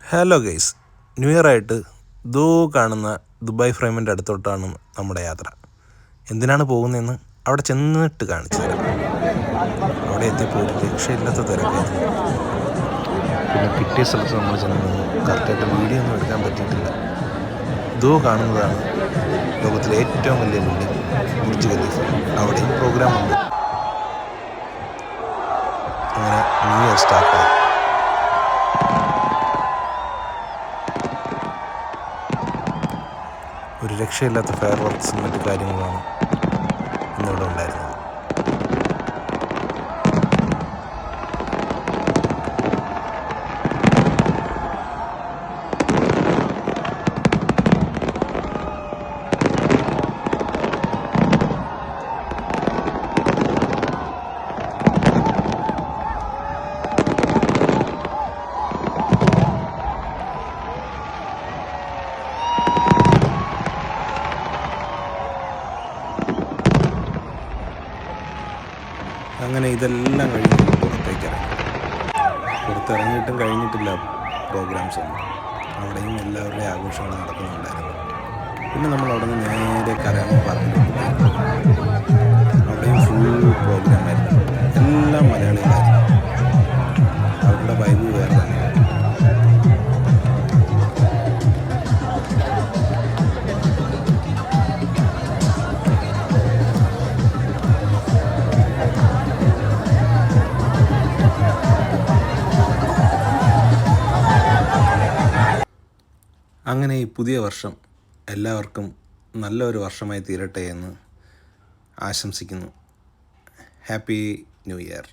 Hello guys, new year ആയിട്ട് കാണുന്ന Dubai ഫ്രെയിമിൻ്റെ അടുത്തോട്ടാണ് നമ്മുടെ യാത്ര. എന്തിനാണ് പോകുന്നതെന്ന് അവിടെ ചെന്നിട്ട് കാണിച്ചു തരാം. അവിടെ എത്തിയപ്പോൾ ഒരു രക്ഷയില്ലാത്ത തിരക്കായിരുന്നു. പിന്നെ കിട്ടിയ സ്ഥലത്ത് നമ്മൾ ചെന്ന് കറക്റ്റായിട്ട് വീഡിയോ ഒന്നും എടുക്കാൻ പറ്റിയിട്ടില്ല. കാണുന്നതാണ് ലോകത്തിലെ ഏറ്റവും വലിയ ബിൽഡിംഗ് ബുർജ് ഖലീഫ. അവിടെയും പ്രോഗ്രാമുണ്ട്. അങ്ങനെ ന്യൂ ഇയർ സ്റ്റാർട്ടായി. ഒരു രക്ഷയില്ലാത്ത ഫയർ വർക്ക്സും മറ്റു കാര്യങ്ങളുമാണ് ഇന്നിവിടെ ഉണ്ടായിരുന്നത്. അങ്ങനെ ഇതെല്ലാം കഴിഞ്ഞ് പുറത്തിറങ്ങിയിട്ടും കഴിഞ്ഞിട്ടില്ല പ്രോഗ്രാംസ് ഒന്നും. അവിടെയും എല്ലാവരുടെയും ആഘോഷങ്ങൾ നടക്കുന്നുണ്ടായിരുന്നു. പിന്നെ നമ്മൾ അവിടെ നിന്ന് നേരെ കരയാൻ പാർക്കിലേക്ക് പോയി. അവിടെയും ഫുൾ പ്രോഗ്രാമായിരുന്നു. എല്ലാം മലയാളികളായിരുന്നു. അവരുടെ വൈബ് വേറെ തന്നെ. അങ്ങനെ ഈ പുതിയ വർഷം എല്ലാവർക്കും നല്ലൊരു വർഷമായി തീരട്ടെ എന്ന് ആശംസിക്കുന്നു. Happy new year.